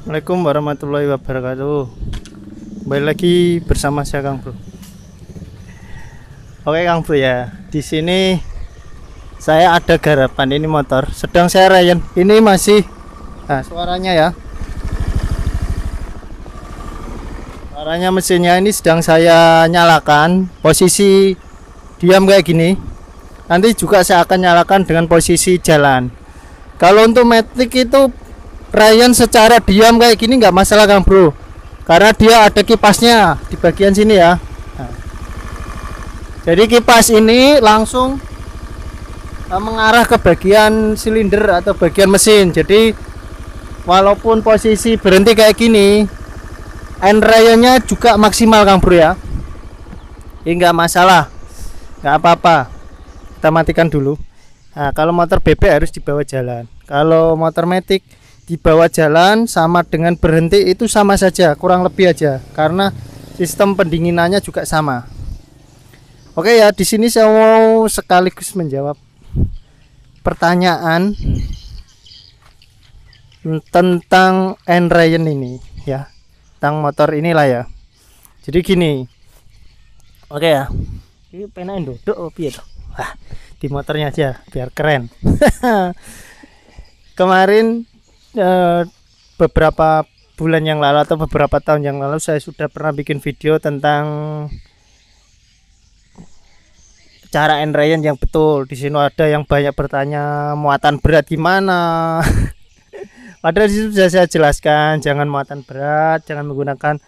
Assalamualaikum warahmatullahi wabarakatuh. Kembali lagi bersama saya Kang Bro. Oke Kang Bro ya, di sini saya ada garapan ini motor. Sedang saya rayan. Ini masih, nah suaranya ya. Suaranya mesinnya ini sedang saya nyalakan. Posisi diam kayak gini. Nanti juga saya akan nyalakan dengan posisi jalan. Kalau untuk matic itu Ryan secara diam kayak gini nggak masalah Kang Bro, karena dia ada kipasnya di bagian sini ya. Nah, jadi kipas ini langsung mengarah ke bagian silinder atau bagian mesin. Jadi walaupun posisi berhenti kayak gini, end Ryan-nya juga maksimal Kang Bro ya. Ini nggak masalah, nggak apa-apa. Kita matikan dulu. Nah, kalau motor bebek harus dibawa jalan. Kalau motor matic di bawah jalan sama dengan berhenti itu sama saja, kurang lebih aja, karena sistem pendinginannya juga sama. Oke ya, di sini saya mau sekaligus menjawab pertanyaan tentang N-Ryan ini ya, tentang motor inilah ya. Jadi gini, oke ya, ini pengen duduk piye toh? Wah, di motornya aja biar keren. Kemarin beberapa bulan yang lalu atau beberapa tahun yang lalu saya sudah pernah bikin video tentang cara N-Ryan yang betul. Di sini ada yang banyak bertanya muatan berat gimana. Padahal di situ sudah saya jelaskan, jangan muatan berat, jangan menggunakan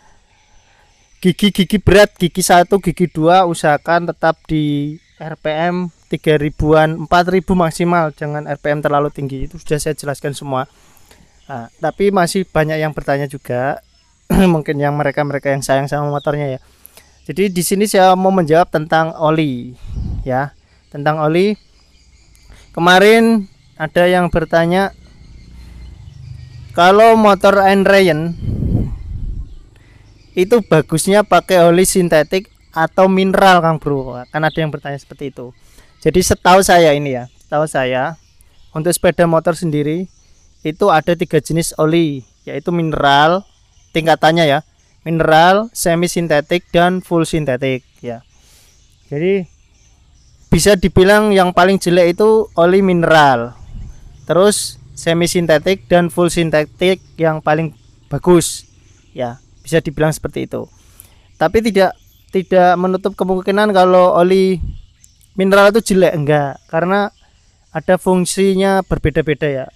gigi berat, gigi 1, gigi 2 usahakan tetap di RPM 3000-an, 4000 maksimal, jangan RPM terlalu tinggi. Itu sudah saya jelaskan semua. Nah, tapi masih banyak yang bertanya juga, mungkin yang mereka yang sayang sama motornya ya. Jadi di sini saya mau menjawab tentang oli, ya, tentang oli. Kemarin ada yang bertanya kalau motor N-Ryan itu bagusnya pakai oli sintetik atau mineral, Kang Bro. Kan ada yang bertanya seperti itu. Jadi setahu saya ini ya, setahu saya untuk sepeda motor sendiri itu ada 3 jenis oli, yaitu mineral tingkatannya ya, mineral, semi sintetik, dan full sintetik ya. Jadi bisa dibilang yang paling jelek itu oli mineral, terus semi sintetik dan full sintetik yang paling bagus ya, bisa dibilang seperti itu. Tapi tidak menutup kemungkinan kalau oli mineral itu jelek, enggak, karena ada fungsinya berbeda-beda ya.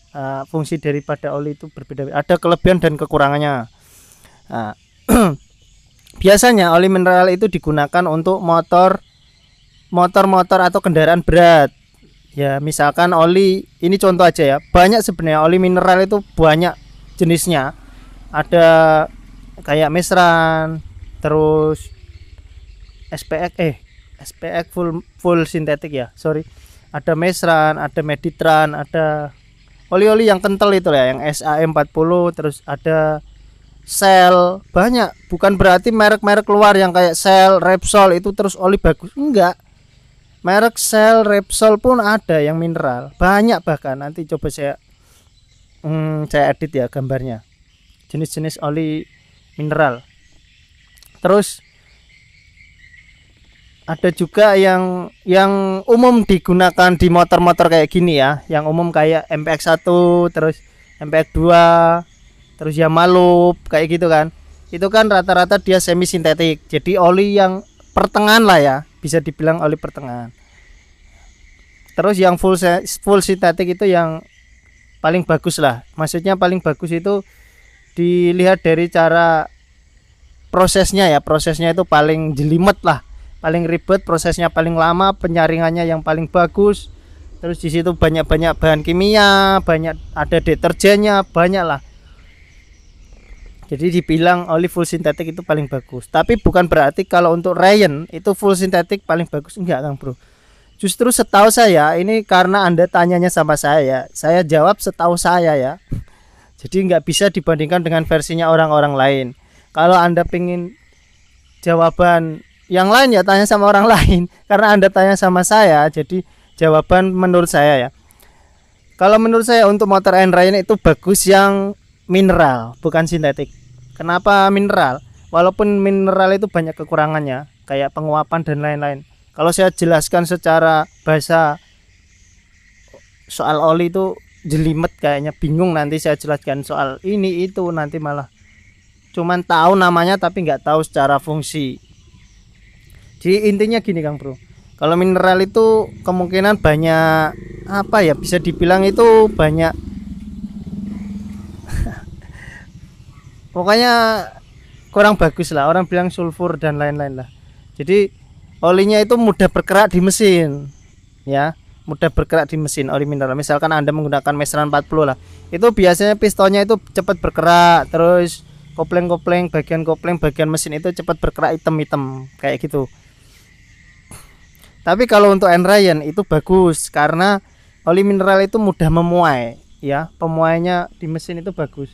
Fungsi daripada oli itu berbeda, ada kelebihan dan kekurangannya. Nah, biasanya oli mineral itu digunakan untuk motor atau kendaraan berat ya. Misalkan oli, ini contoh aja ya, banyak sebenarnya oli mineral itu banyak jenisnya. Ada kayak Mesran, terus SPX full sintetik ya, sorry. Ada Mesran, ada Meditran, ada oli-oli yang kental itu ya, yang SAM40, terus ada Shell, banyak. Bukan berarti merek-merek luar yang kayak Shell, Repsol itu terus oli bagus, enggak. Merek Shell, Repsol pun ada yang mineral, banyak bahkan. Nanti coba saya edit ya gambarnya, jenis-jenis oli mineral. Terus ada juga yang umum digunakan di motor-motor kayak gini ya, yang umum kayak MPX1, terus MPX2, terus Yamalop kayak gitu kan. Itu kan rata-rata dia semi sintetik. Jadi oli yang pertengahan lah ya, bisa dibilang oli pertengahan. Terus yang full sintetik itu yang paling bagus lah. Maksudnya paling bagus itu dilihat dari cara prosesnya ya. Prosesnya itu paling jelimet lah, paling ribet, prosesnya paling lama, penyaringannya yang paling bagus. Terus di situ banyak bahan kimia, banyak ada deterjennya, banyak lah. Jadi dibilang oli full sintetik itu paling bagus. Tapi bukan berarti kalau untuk Ryan itu full sintetik paling bagus, enggak Kang Bro. Justru setahu saya, ini karena Anda tanyanya sama saya jawab setahu saya ya. Jadi nggak bisa dibandingkan dengan versinya orang-orang lain. Kalau Anda pengen jawaban yang lain ya tanya sama orang lain, karena Anda tanya sama saya, jadi jawaban menurut saya ya. Kalau menurut saya untuk motor N-Ryan itu bagus yang mineral bukan sintetik. Kenapa mineral? Walaupun mineral itu banyak kekurangannya kayak penguapan dan lain-lain. Kalau saya jelaskan secara bahasa soal oli itu jelimet, kayaknya bingung nanti saya jelaskan soal ini itu, nanti malah cuman tahu namanya tapi nggak tahu secara fungsi. Jadi intinya gini Kang Bro, kalau mineral itu kemungkinan banyak apa ya, bisa dibilang itu banyak pokoknya kurang bagus lah, orang bilang sulfur dan lain-lain lah. Jadi olinya itu mudah bergerak di mesin ya, mudah bergerak di mesin oli mineral. Misalkan Anda menggunakan Mesran 40 lah, itu biasanya pistonnya itu cepat bergerak, terus kopling bagian mesin itu cepat bergerak hitam-hitam kayak gitu. Tapi kalau untuk Enrayan itu bagus karena oli mineral itu mudah memuai ya, pemuainya di mesin itu bagus.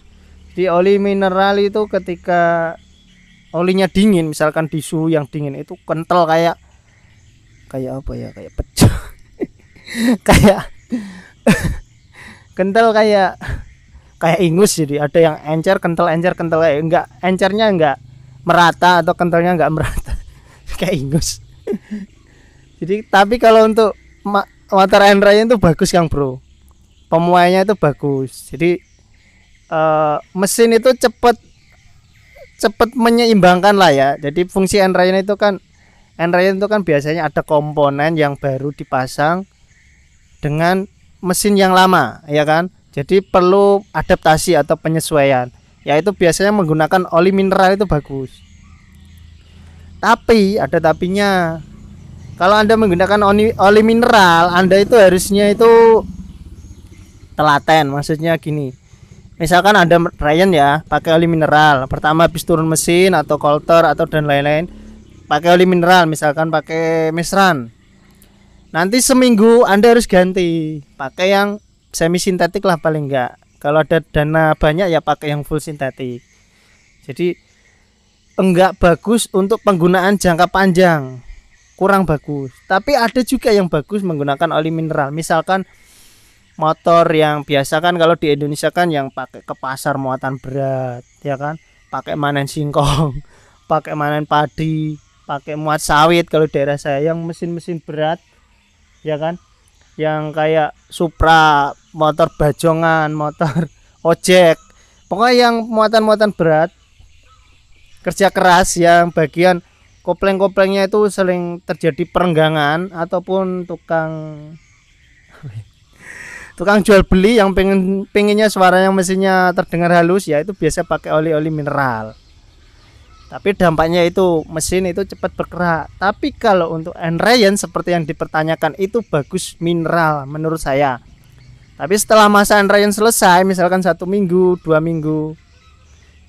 Di oli mineral itu ketika olinya dingin, misalkan di suhu yang dingin itu kental kayak apa ya, kayak pecah kayak kental kayak ingus. Jadi ada yang encer kental kayak enggak, encernya enggak merata atau kentalnya enggak merata kayak ingus. Jadi tapi kalau untuk motor Enrayan itu bagus Kang Bro, pemuainya itu bagus. Jadi mesin itu cepat menyeimbangkan lah ya. Jadi fungsi Enrayan itu kan biasanya ada komponen yang baru dipasang dengan mesin yang lama ya kan. Jadi perlu adaptasi atau penyesuaian, yaitu biasanya menggunakan oli mineral itu bagus. Tapi ada tapinya. Kalau Anda menggunakan oli mineral, Anda itu harusnya itu telaten. Maksudnya gini, misalkan Anda Ryan ya pakai oli mineral, pertama habis turun mesin atau kolter atau dan lain-lain pakai oli mineral, misalkan pakai Mesran, nanti seminggu Anda harus ganti pakai yang semi sintetik lah paling enggak. Kalau ada dana banyak ya pakai yang full sintetik. Jadi enggak bagus untuk penggunaan jangka panjang, kurang bagus. Tapi ada juga yang bagus menggunakan oli mineral. Misalkan motor yang biasa kan kalau di Indonesia kan yang pakai ke pasar muatan berat ya kan, pakai manen singkong, pakai manen padi, pakai muat sawit. Kalau daerah saya yang mesin-mesin berat ya kan, yang kayak Supra, motor bajongan, motor ojek, pokoknya yang muatan-muatan berat, kerja keras, yang bagian kopleng-koplengnya itu sering terjadi perenggangan ataupun tukang jual beli yang pengennya suaranya mesinnya terdengar halus, ya itu biasa pakai oli mineral. Tapi dampaknya itu mesin itu cepat bergerak. Tapi kalau untuk Enrayan seperti yang dipertanyakan itu bagus mineral menurut saya. Tapi setelah masa Enrayan selesai, misalkan 1 minggu 2 minggu,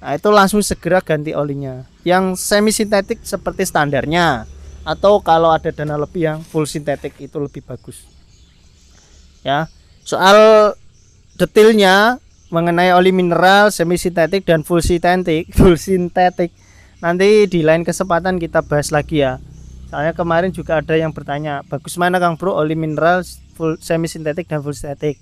nah itu langsung segera ganti olinya yang semi sintetik seperti standarnya, atau kalau ada dana lebih yang full sintetik itu lebih bagus ya. Soal detailnya mengenai oli mineral, semi sintetik dan full sintetik nanti di lain kesempatan kita bahas lagi ya. Soalnya kemarin juga ada yang bertanya, bagus mana Kang Bro oli mineral, full semi sintetik dan full sintetik?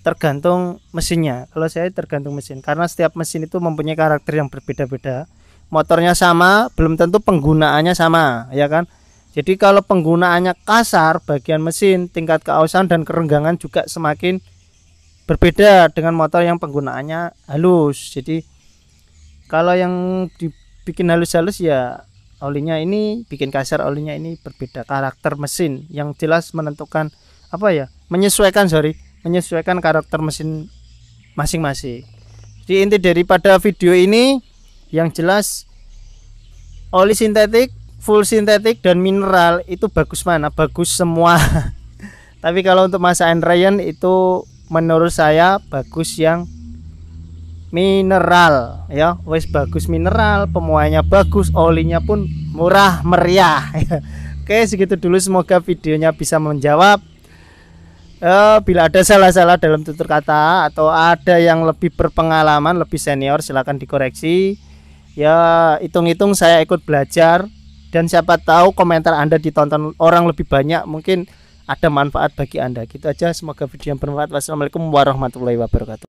Tergantung mesinnya. Kalau saya tergantung mesin, karena setiap mesin itu mempunyai karakter yang berbeda-beda. Motornya sama, belum tentu penggunaannya sama, ya kan? Jadi kalau penggunaannya kasar, bagian mesin, tingkat keausan dan kerenggangan juga semakin berbeda dengan motor yang penggunaannya halus. Jadi kalau yang dibikin halus-halus ya olinya ini, bikin kasar olinya ini berbeda. Karakter mesin yang jelas menentukan menyesuaikan karakter mesin masing-masing. Jadi inti daripada video ini yang jelas oli sintetik, full sintetik dan mineral itu bagus mana? Bagus semua. Tapi kalau untuk masa Enrayan itu menurut saya bagus yang mineral ya. Wes bagus mineral, pemuaiannya bagus, olinya pun murah meriah. Oke, segitu dulu, semoga videonya bisa menjawab. Bila ada salah-salah dalam tutur kata atau ada yang lebih berpengalaman, lebih senior, silahkan dikoreksi ya. Hitung-hitung saya ikut belajar, dan siapa tahu komentar Anda ditonton orang lebih banyak, mungkin ada manfaat bagi Anda. Gitu aja, semoga video yang bermanfaat. Wassalamualaikum warahmatullahi wabarakatuh.